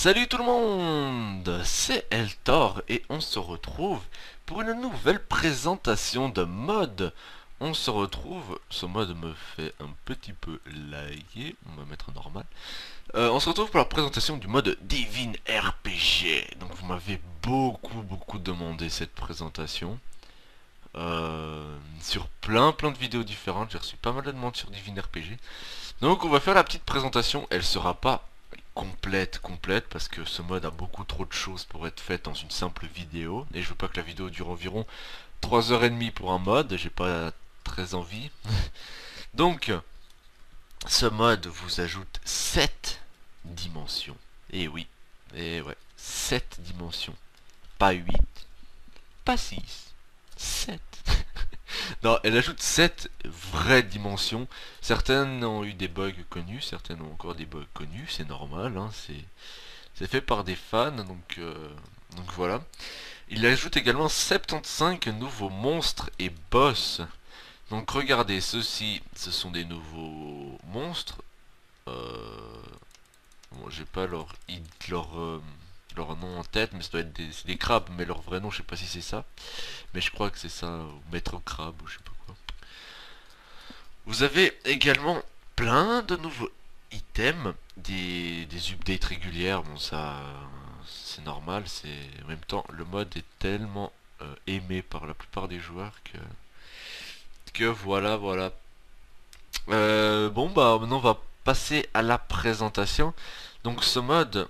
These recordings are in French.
Salut tout le monde, c'est Eltor et on se retrouve pour une nouvelle présentation de mode. Ce mode me fait un petit peu laguer, on va mettre normal. On se retrouve pour la présentation du mode Divine RPG. Donc vous m'avez beaucoup demandé cette présentation. Sur plein de vidéos différentes, j'ai reçu pas mal de demandes sur Divine RPG. Donc on va faire la petite présentation, elle sera pas complète parce que ce mode a beaucoup trop de choses pour être faites dans une simple vidéo et je veux pas que la vidéo dure environ 3h30 pour un mode, j'ai pas très envie. Donc ce mode vous ajoute 7 dimensions. Et oui, et ouais, 7 dimensions. Pas 8, pas 6, 7. Non, elle ajoute 7 vraies dimensions. Certaines ont eu des bugs connus, certaines ont encore des bugs connus, c'est normal, hein, c'est fait par des fans, donc voilà. Il ajoute également 75 nouveaux monstres et boss. Donc regardez, ceux-ci, ce sont des nouveaux monstres. Bon, j'ai pas leur nom en tête, mais ça doit être c'est des crabes, mais leur vrai nom, je sais pas si c'est ça. Mais je crois que c'est ça, ou maître crabe, ou je sais pas quoi. Vous avez également plein de nouveaux items, des updates régulières, bon ça c'est normal, c'est en même temps le mode est tellement aimé par la plupart des joueurs que voilà. Bon bah maintenant on va passer à la présentation. Donc ce mode,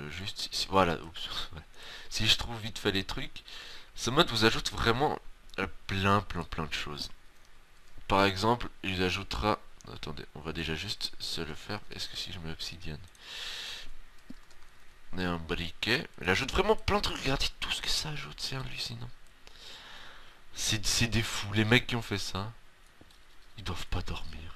juste ici, voilà, oups, ouais. Si je trouve vite fait les trucs, ce mode vous ajoute vraiment plein de choses. Par exemple, il ajoutera. Attendez, on va déjà juste se le faire. Est-ce que si je mets obsidienne et un briquet, il ajoute vraiment plein de trucs. Regardez tout ce que ça ajoute, c'est hallucinant. C'est des fous, les mecs qui ont fait ça, ils doivent pas dormir.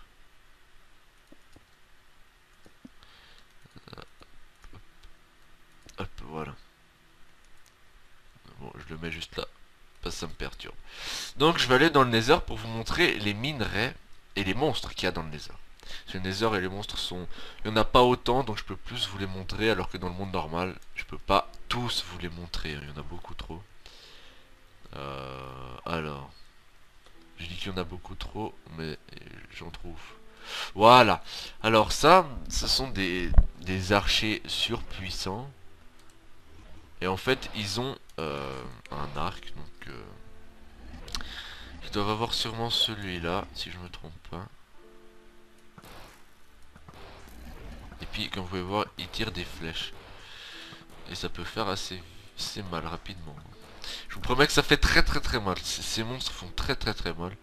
Hop, voilà. Bon, je le mets juste là, parce que ça me perturbe. Donc je vais aller dans le Nether pour vous montrer les minerais et les monstres qu'il y a dans le Nether. Le Nether et les monstres sont... Il n'y en a pas autant, donc je peux plus vous les montrer, alors que dans le monde normal, je peux pas tous vous les montrer, hein, il y en a beaucoup trop. Alors, je dis qu'il y en a beaucoup trop, mais j'en trouve. Voilà. Alors ça, ce sont des archers surpuissants. Et en fait, ils ont un arc, donc ils doivent avoir sûrement celui-là, si je me trompe pas. Et puis, comme vous pouvez voir, ils tirent des flèches. Et ça peut faire assez mal rapidement. Je vous promets que ça fait très mal. Ces monstres font très mal.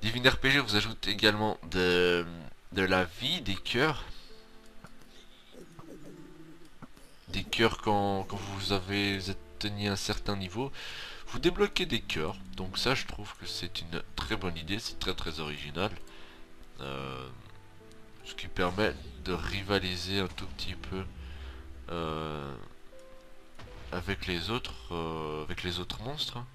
Divine RPG vous ajoute également de la vie, des cœurs. Des cœurs quand vous avez atteigné un certain niveau. Vous débloquez des cœurs. Donc ça je trouve que c'est une très bonne idée. C'est très original. Euh, Ce qui permet de rivaliser un tout petit peu euh, avec les autres monstres. Hein.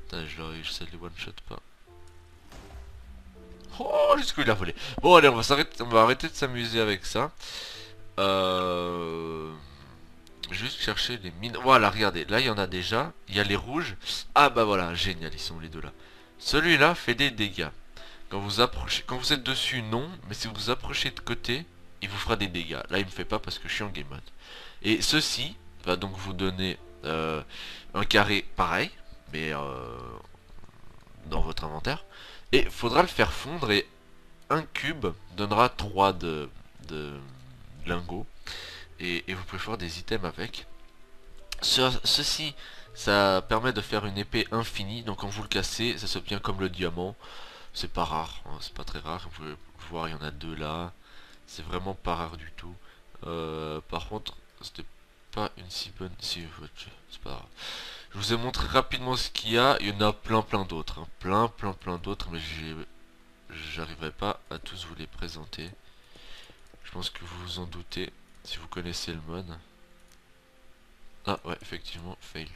Putain, je les one shot pas. Oh, jusqu'où il a volé. Bon, allez, on va arrêter de s'amuser avec ça. Euh... Juste chercher les mines. Voilà, regardez, là il y en a déjà. Il y a les rouges. Ah bah voilà, génial, ils sont les deux là. Celui-là fait des dégâts. Quand vous êtes dessus, non. Mais si vous vous approchez de côté, il vous fera des dégâts. Là, il me fait pas parce que je suis en game mode. Et ceci va donc vous donner un carré pareil, mais dans votre inventaire. Et il faudra le faire fondre et un cube donnera 3 de lingots. Et vous pouvez faire des items avec. Ceci, ça permet de faire une épée infinie. Donc quand vous le cassez, ça s'obtient comme le diamant. C'est pas rare, hein, c'est pas très rare. Vous pouvez voir, il y en a deux là. C'est vraiment pas rare du tout. Par contre, c'était pas une si bonne... Si, c'est pas grave. Je vous ai montré rapidement ce qu'il y a. Il y en a plein d'autres. Hein. Plein d'autres. Mais j'arriverai pas à tous vous les présenter. Je pense que vous vous en doutez. Si vous connaissez le mode. Ah ouais, effectivement, fail.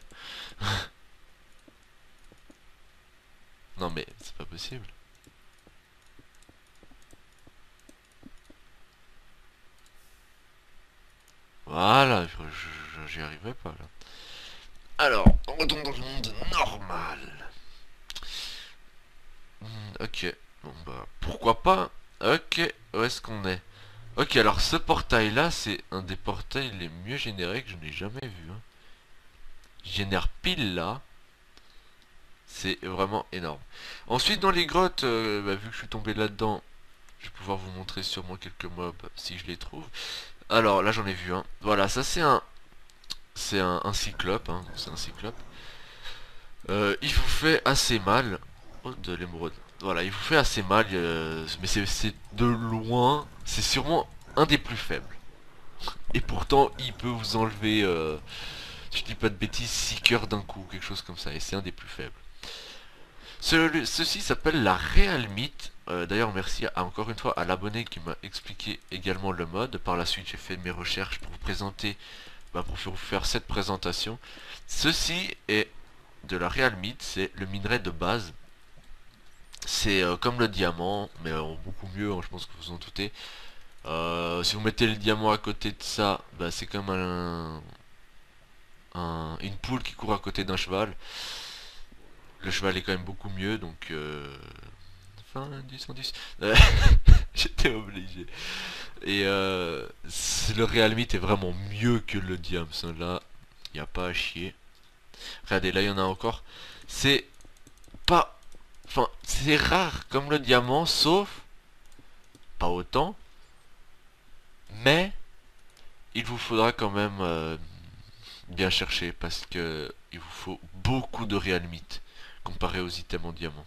Non mais, c'est pas possible. Voilà, j'y arrivais pas là. Alors, on retourne dans le monde normal. Ok, bon bah, pourquoi pas. Ok, où est-ce qu'on est? Ok, alors ce portail là, c'est un des portails les mieux générés que je n'ai jamais vu, hein. Il génère pile là. C'est vraiment énorme. Ensuite, dans les grottes, bah, vu que je suis tombé là-dedans, je vais pouvoir vous montrer sûrement quelques mobs si je les trouve. Alors là, j'en ai vu un. Voilà, ça c'est un cyclope, hein. C'est un cyclope. Il vous fait assez mal. Oh, de l'émeraude. Voilà, il vous fait assez mal, mais c'est de loin, c'est sûrement un des plus faibles. Et pourtant, il peut vous enlever, si je dis pas de bêtises, 6 cœurs d'un coup, quelque chose comme ça, et c'est un des plus faibles. Ceci s'appelle la Realmite. D'ailleurs, merci encore une fois à l'abonné qui m'a expliqué également le mode. Par la suite, j'ai fait mes recherches pour vous présenter, bah, pour vous faire cette présentation. Ceci est de la Realmite, c'est le minerai de base. C'est comme le diamant, mais beaucoup mieux, hein, je pense que vous en doutez. Si vous mettez le diamant à côté de ça, bah, c'est comme une poule qui court à côté d'un cheval. Le cheval est quand même beaucoup mieux, donc... Fin 10 en 10. J'étais obligé. Et le Realmite est vraiment mieux que le Diams, hein. Là, il n'y a pas à chier. Regardez, là, il y en a encore. C'est pas... Enfin, c'est rare comme le diamant, sauf... Pas autant. Mais il vous faudra quand même bien chercher parce que il vous faut beaucoup de Realmite comparé aux items en diamant.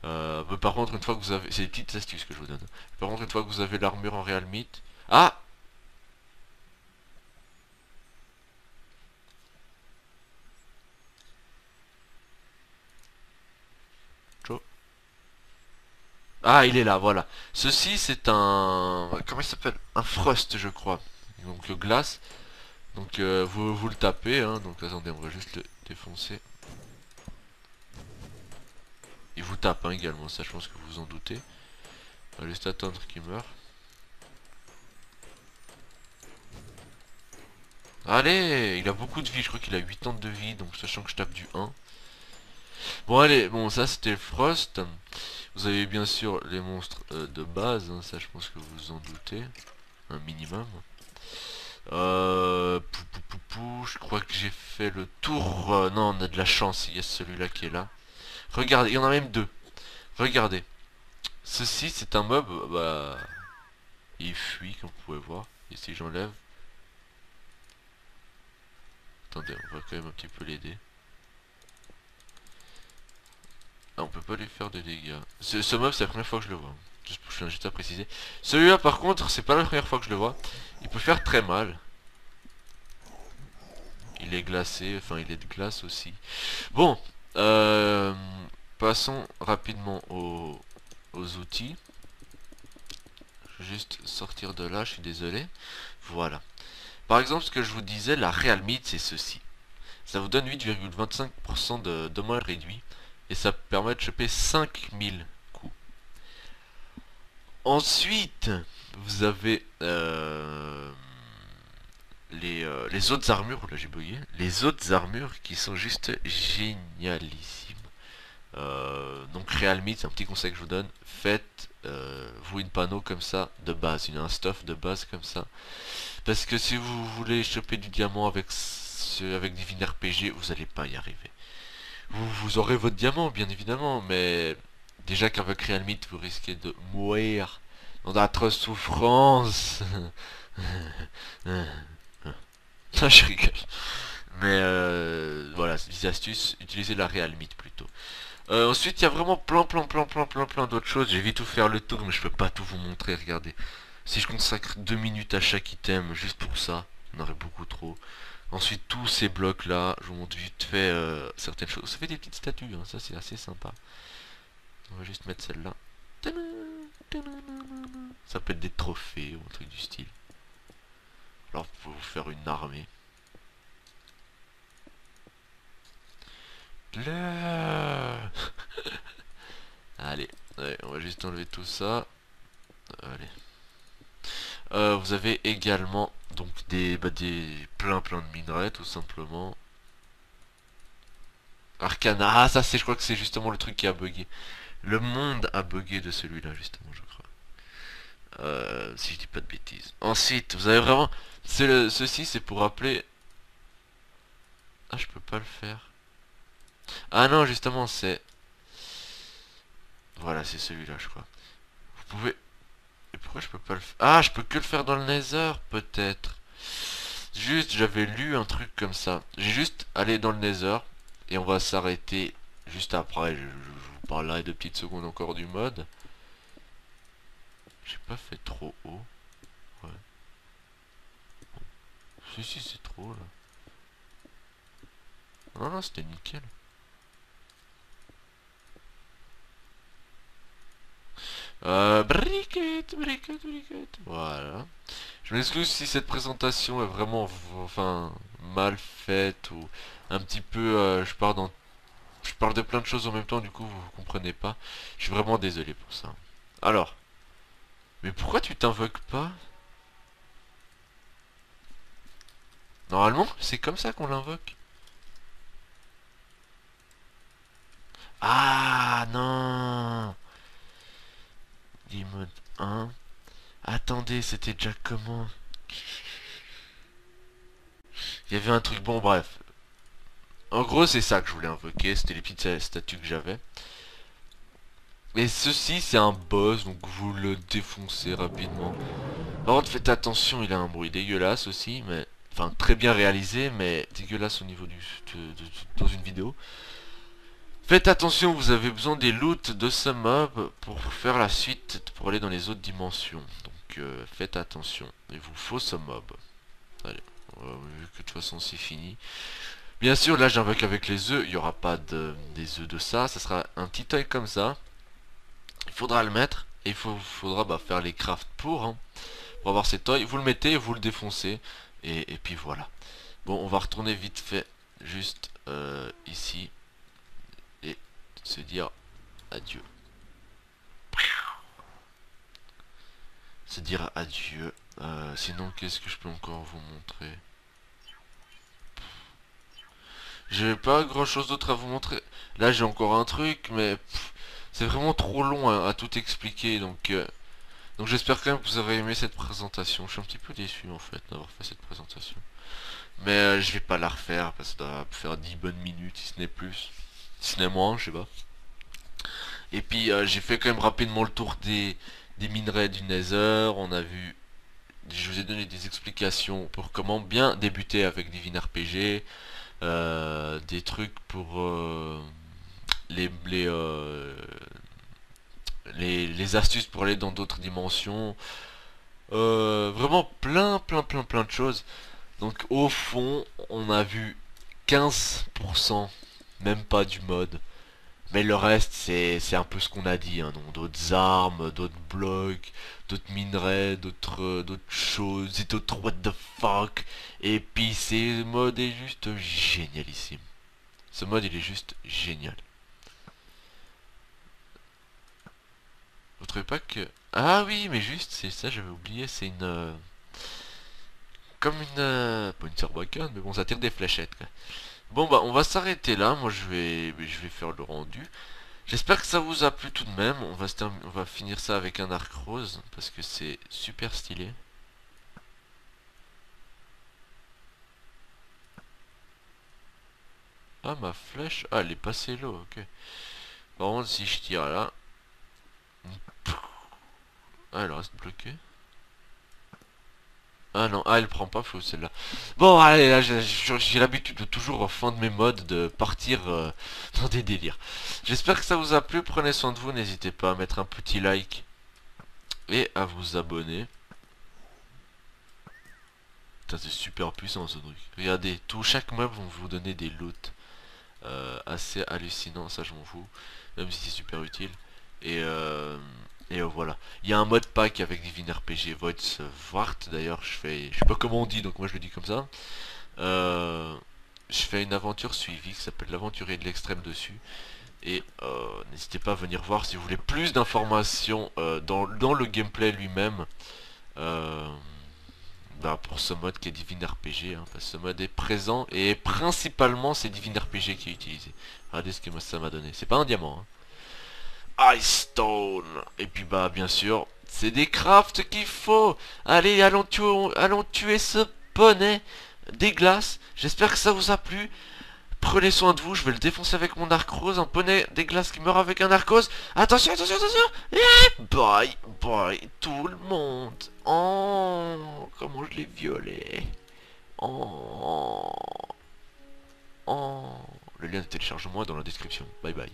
Mais par contre, une fois que vous avez... C'est des petites astuces que je vous donne. Par contre, une fois que vous avez l'armure en Realmite... Ah! Chaud. Ah, il est là, voilà. Ceci, c'est un... Comment il s'appelle? Un Frost, je crois. Donc, le glace. Donc, vous le tapez, hein. Donc, attendez, on va juste le défoncer. Il vous tape, hein, également. Ça, je pense que vous vous en doutez. On va juste attendre qu'il meure. Allez, il a beaucoup de vie, je crois qu'il a 8 ans de vie, donc sachant que je tape du 1. Bon allez, bon ça c'était Frost. Vous avez bien sûr les monstres de base, hein, ça je pense que vous vous en doutez, un minimum. Je crois que j'ai fait le tour. Non, on a de la chance, il y a celui-là qui est là. Regardez, il y en a même deux. Regardez, ceci c'est un mob, bah, il fuit comme vous pouvez voir. Et si j'enlève, attendez, on va quand même un petit peu l'aider. Ah, on peut pas lui faire de dégâts. Ce mob, c'est la première fois que je le vois. Je tiens juste à préciser. Celui-là, par contre, c'est pas la première fois que je le vois. Il peut faire très mal. Il est glacé, enfin, il est de glace aussi. Bon, passons rapidement aux outils. Je vais juste sortir de là, je suis désolé. Voilà. Par exemple, ce que je vous disais, la Realmite, c'est ceci. Ça vous donne 8,25% de dommages réduits. Et ça permet de choper 5000 coups. Ensuite, vous avez les autres armures, là j'ai bugué, les autres armures qui sont juste génialissimes. Donc Realmite, c'est un petit conseil que je vous donne, faites vous une panneau comme ça de base, un stuff de base comme ça. Parce que si vous voulez choper du diamant avec Divine RPG, vous n'allez pas y arriver. Vous aurez votre diamant, bien évidemment, mais déjà qu'avec Realmite, vous risquez de mourir dans d'atroces souffrances. Ah, je rigole. Mais voilà, c'est des astuces. Utilisez la Realmite plutôt. Ensuite, il y a vraiment plein d'autres choses. J'ai vite tout faire le tour, mais je peux pas tout vous montrer. Regardez. Si je consacre 2 minutes à chaque item juste pour ça, on aurait beaucoup trop. Ensuite, tous ces blocs là, je vous montre vite fait certaines choses. Ça fait des petites statues, hein, ça c'est assez sympa. On va juste mettre celle-là. Ça peut être des trophées ou un truc du style. Alors, vous pouvez vous faire une armée. Allez, ouais, on va juste enlever tout ça. Allez. Vous avez également donc des plein de minerais tout simplement. Arcana, ah ça c'est, je crois que c'est justement le truc qui a bugué. Le monde a bugué de celui-là justement, je crois. Si je dis pas de bêtises. Ensuite, vous avez vraiment, ceci c'est pour rappeler. Ah, je peux pas le faire. Ah non, justement c'est, voilà, c'est celui-là, je crois. Vous pouvez. Et pourquoi je peux pas le faire? Ah, je peux que le faire dans le Nether, peut-être. Juste, j'avais lu un truc comme ça. J'ai juste allé dans le Nether et on va s'arrêter juste après. Je vous parlerai de petites secondes encore du mode. J'ai pas fait trop haut. Ouais. Si, c'est trop là. Non, non, c'était nickel. Briquette. Voilà. Je m'excuse si cette présentation est vraiment, enfin, mal faite ou un petit peu, je parle de plein de choses en même temps, du coup vous comprenez pas. Je suis vraiment désolé pour ça. Alors, mais pourquoi tu t'invoques pas? Normalement, c'est comme ça qu'on l'invoque. Ah non! Game mode 1. Attendez, c'était déjà comment? Il y avait un truc, bon bref. En gros, c'est ça que je voulais invoquer, c'était les petites statues que j'avais. Et ceci, c'est un boss, donc vous le défoncez rapidement. Par contre, faites attention, il a un bruit dégueulasse aussi, mais... Enfin, très bien réalisé, mais dégueulasse au niveau dans une vidéo. Faites attention, vous avez besoin des loots de ce mob pour faire la suite, pour aller dans les autres dimensions. Donc, faites attention. Il vous faut ce mob. Allez, vu que de toute façon c'est fini. Bien sûr, là j'invoque avec les œufs, il n'y aura pas des œufs de ça, ça sera un petit œil comme ça. Il faudra le mettre, et il faudra faire les crafts pour, hein, pour avoir cet œil. Vous le mettez, vous le défoncez, et puis voilà. Bon, on va retourner vite fait, juste ici, et se dire adieu. Se dire adieu. Sinon, qu'est-ce que je peux encore vous montrer? J'ai pas grand chose d'autre à vous montrer. Là, j'ai encore un truc, mais c'est vraiment trop long à tout expliquer. Donc j'espère quand même que vous avez aimé cette présentation. Je suis un petit peu déçu en fait d'avoir fait cette présentation. Mais je vais pas la refaire parce que ça doit faire 10 bonnes minutes, si ce n'est plus. Si ce n'est moins, je sais pas. Et puis j'ai fait quand même rapidement le tour des minerais du Nether. On a vu. Je vous ai donné des explications pour comment bien débuter avec Divine RPG. Des trucs pour les, les, euh, les astuces pour aller dans d'autres dimensions. Vraiment plein de choses. Donc au fond, on a vu 15%, même pas du mode. Mais le reste, c'est un peu ce qu'on a dit, hein, donc d'autres armes, d'autres blocs, d'autres minerais, d'autres choses, et d'autres what the fuck. Et puis ce mode est juste génialissime. Ce mode, il est juste génial. Vous trouvez pas que... Ah oui, mais juste, c'est ça, j'avais oublié, c'est une... comme une... pas une sarbacane, mais bon, ça tire des fléchettes, quoi. Bon, bah, on va s'arrêter là, moi je vais faire le rendu. J'espère que ça vous a plu tout de même, on va finir ça avec un arc rose, parce que c'est super stylé. Ah, ma flèche... Ah, elle est passée là, ok. Par contre, si je tire là... Ah, elle reste bloquée. Ah non, ah elle prend pas feu celle-là. Bon allez, là j'ai l'habitude de toujours en fin de mes modes de partir dans des délires. J'espère que ça vous a plu, prenez soin de vous, n'hésitez pas à mettre un petit like et à vous abonner. Putain, c'est super puissant ce truc. Regardez, chaque meuble vont vous donner des loots assez hallucinants, ça je m'en fous, même si c'est super utile. Et voilà. Il y a un mode pack avec Divine RPG Voidswart d'ailleurs, je sais pas comment on dit, donc moi je le dis comme ça. Je fais une aventure suivie qui s'appelle l'aventurier de l'extrême dessus. Et n'hésitez pas à venir voir si vous voulez plus d'informations dans le gameplay lui-même. Euh, Bah, pour ce mode qui est Divine RPG, hein, parce que ce mode est présent et principalement c'est Divine RPG qui est utilisé. Regardez ce que ça m'a donné. C'est pas un diamant. Hein. Ice Stone. Et puis bah bien sûr, c'est des crafts qu'il faut. Allez, allons tuer ce poney des glaces. J'espère que ça vous a plu. Prenez soin de vous, je vais le défoncer avec mon arc rose, un poney des glaces qui meurt avec un arc rose. Attention, attention, attention. Et bye, bye, tout le monde. Oh, comment je l'ai violé. Oh, oh. Le lien de téléchargement est dans la description. Bye bye.